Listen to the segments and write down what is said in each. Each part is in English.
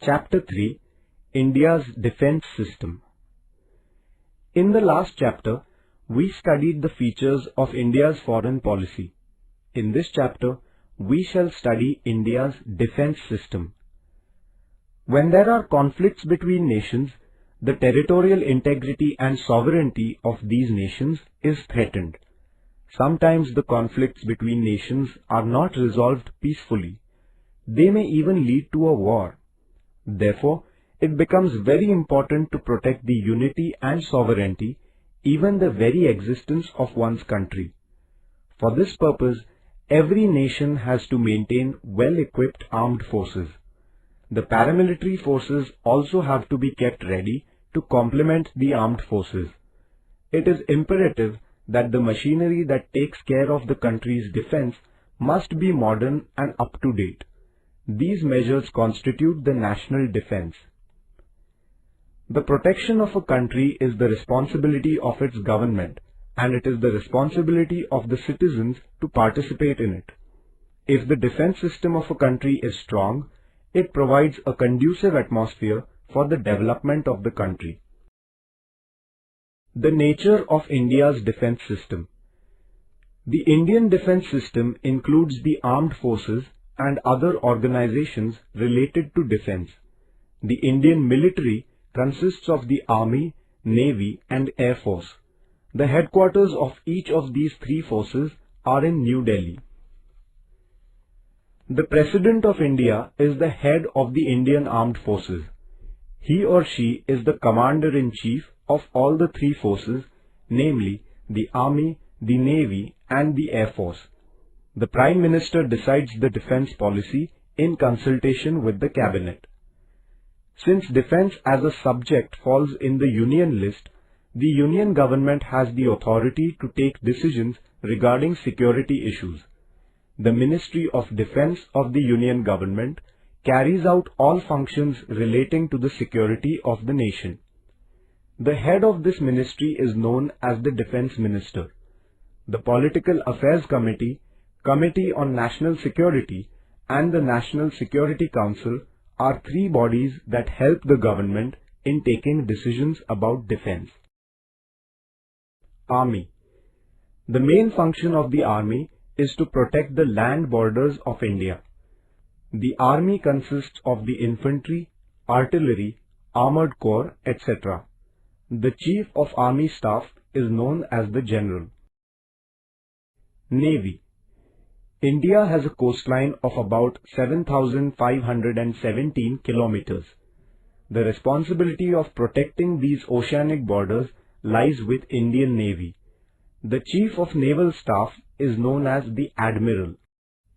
Chapter 3 India's Defence System. In the last chapter, we studied the features of India's foreign policy. In this chapter, we shall study India's defence system. When there are conflicts between nations, the territorial integrity and sovereignty of these nations is threatened. Sometimes the conflicts between nations are not resolved peacefully. They may even lead to a war. Therefore, it becomes very important to protect the unity and sovereignty, even the very existence of one's country. For this purpose, every nation has to maintain well-equipped armed forces. The paramilitary forces also have to be kept ready to complement the armed forces. It is imperative that the machinery that takes care of the country's defense must be modern and up-to-date. These measures constitute the national defense. The protection of a country is the responsibility of its government, and it is the responsibility of the citizens to participate in it. If the defense system of a country is strong, it provides a conducive atmosphere for the development of the country. The nature of India's defense system. The Indian defense system includes the armed forces and other organizations related to defense. The Indian military consists of the Army, Navy and Air Force. The headquarters of each of these three forces are in New Delhi. The President of India is the head of the Indian Armed Forces. He or she is the Commander-in-Chief of all the three forces, namely the Army, the Navy and the Air Force. The Prime Minister decides the defense policy in consultation with the Cabinet. Since defense as a subject falls in the Union list, the Union government has the authority to take decisions regarding security issues. The Ministry of Defense of the Union government carries out all functions relating to the security of the nation. The head of this ministry is known as the Defense Minister. The Political Affairs Committee, Committee on National Security and the National Security Council are three bodies that help the government in taking decisions about defense. Army. The main function of the Army is to protect the land borders of India. The Army consists of the infantry, artillery, armored corps, etc. The Chief of Army Staff is known as the General. Navy. India has a coastline of about 7,517 kilometers. The responsibility of protecting these oceanic borders lies with Indian Navy. The Chief of Naval Staff is known as the Admiral.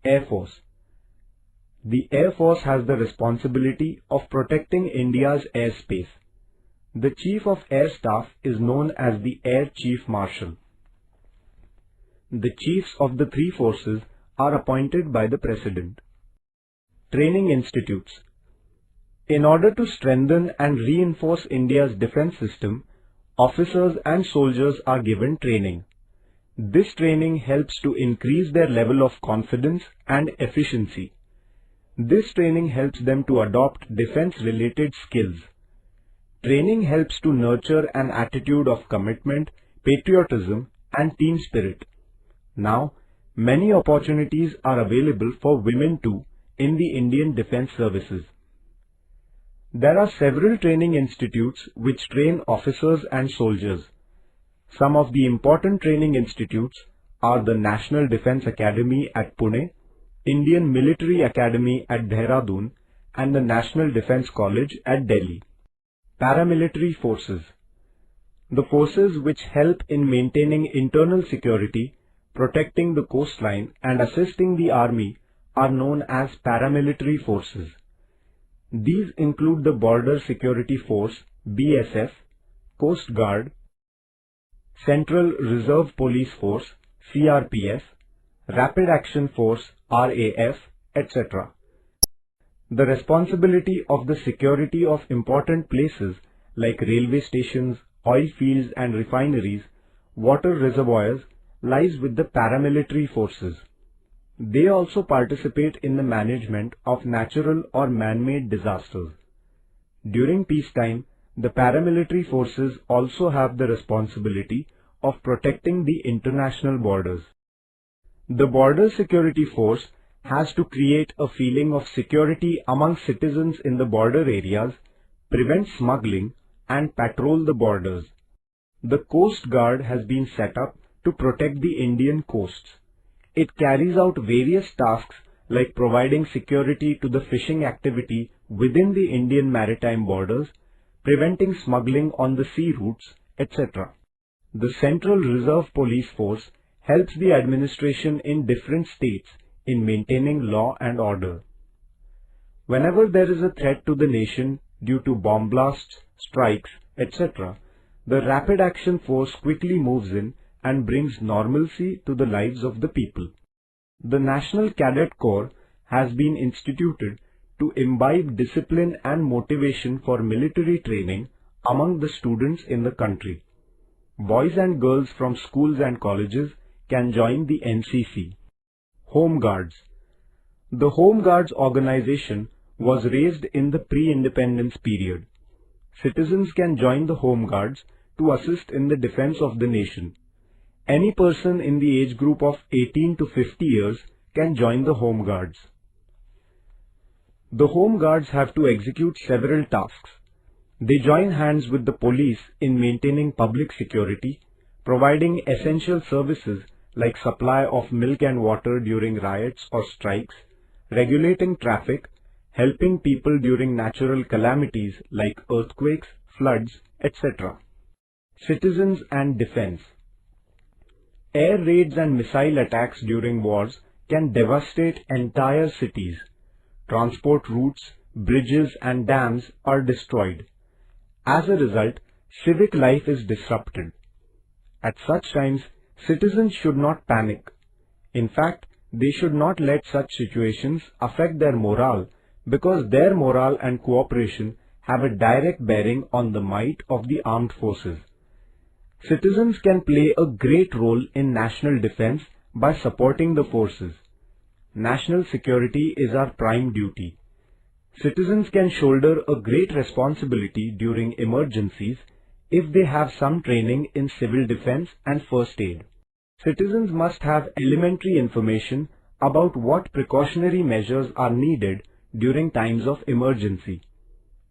Air Force. The Air Force has the responsibility of protecting India's airspace. The Chief of Air Staff is known as the Air Chief Marshal. The chiefs of the three forces are appointed by the President. Training institutes. In order to strengthen and reinforce India's defense system, officers and soldiers are given training. This training helps to increase their level of confidence and efficiency. This training helps them to adopt defense-related skills. Training helps to nurture an attitude of commitment, patriotism, and team spirit. Now, many opportunities are available for women too in the Indian Defence Services. There are several training institutes which train officers and soldiers. Some of the important training institutes are the National Defence Academy at Pune, Indian Military Academy at Dehradun, and the National Defence College at Delhi. Paramilitary forces. The forces which help in maintaining internal security, protecting the coastline and assisting the army are known as paramilitary forces. These include the Border Security Force (BSF), Coast Guard, Central Reserve Police Force (CRPF), Rapid Action Force (RAF), etc. The responsibility of the security of important places like railway stations, oil fields and refineries, water reservoirs lies with the paramilitary forces. They also participate in the management of natural or man-made disasters. During peacetime, the paramilitary forces also have the responsibility of protecting the international borders. The Border Security Force has to create a feeling of security among citizens in the border areas, prevent smuggling, and patrol the borders. The Coast Guard has been set up to protect the Indian coasts. It carries out various tasks like providing security to the fishing activity within the Indian maritime borders, preventing smuggling on the sea routes, etc. The Central Reserve Police Force helps the administration in different states in maintaining law and order. Whenever there is a threat to the nation due to bomb blasts, strikes, etc., the Rapid Action Force quickly moves in and brings normalcy to the lives of the people. The National Cadet Corps has been instituted to imbibe discipline and motivation for military training among the students in the country. Boys and girls from schools and colleges can join the NCC. Home Guards. The Home Guards organization was raised in the pre-independence period. Citizens can join the Home Guards to assist in the defense of the nation. Any person in the age group of 18 to 50 years can join the Home Guards. The Home Guards have to execute several tasks. They join hands with the police in maintaining public security, providing essential services like supply of milk and water during riots or strikes, regulating traffic, helping people during natural calamities like earthquakes, floods, etc. Citizens and defense. Air raids and missile attacks during wars can devastate entire cities. Transport routes, bridges and dams are destroyed. As a result, civic life is disrupted. At such times, citizens should not panic. In fact, they should not let such situations affect their morale, because their morale and cooperation have a direct bearing on the might of the armed forces. Citizens can play a great role in national defense by supporting the forces. National security is our prime duty. Citizens can shoulder a great responsibility during emergencies if they have some training in civil defense and first aid. Citizens must have elementary information about what precautionary measures are needed during times of emergency.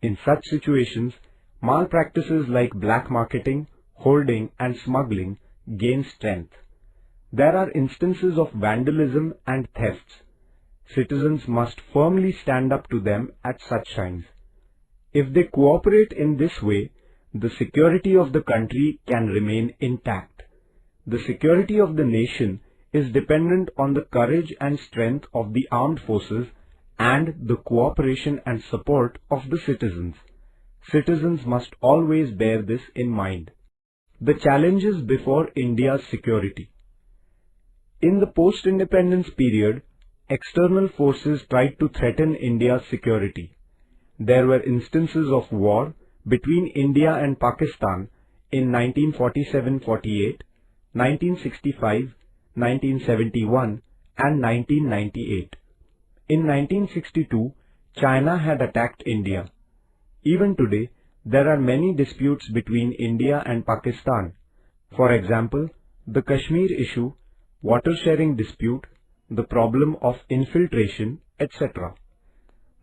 In such situations, malpractices like black marketing, hoarding and smuggling gain strength. There are instances of vandalism and thefts. Citizens must firmly stand up to them at such times. If they cooperate in this way, the security of the country can remain intact. The security of the nation is dependent on the courage and strength of the armed forces and the cooperation and support of the citizens. Citizens must always bear this in mind. The challenges before India's security. In the post-independence period, external forces tried to threaten India's security. There were instances of war between India and Pakistan in 1947-48, 1965, 1971 and 1998. In 1962, China had attacked India. Even today, there are many disputes between India and Pakistan. For example, the Kashmir issue, water sharing dispute, the problem of infiltration, etc.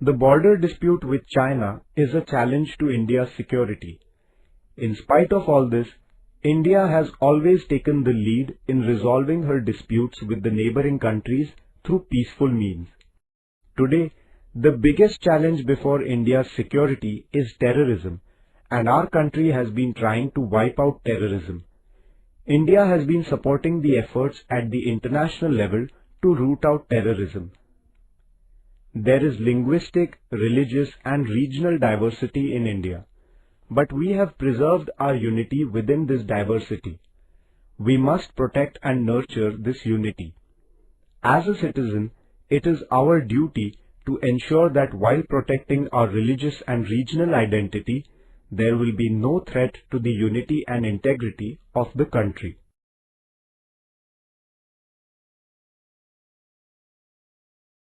The border dispute with China is a challenge to India's security. In spite of all this, India has always taken the lead in resolving her disputes with the neighboring countries through peaceful means. Today, the biggest challenge before India's security is terrorism, and our country has been trying to wipe out terrorism. India has been supporting the efforts at the international level to root out terrorism. There is linguistic, religious and regional diversity in India, but we have preserved our unity within this diversity. We must protect and nurture this unity. As a citizen, it is our duty to ensure that while protecting our religious and regional identity, there will be no threat to the unity and integrity of the country.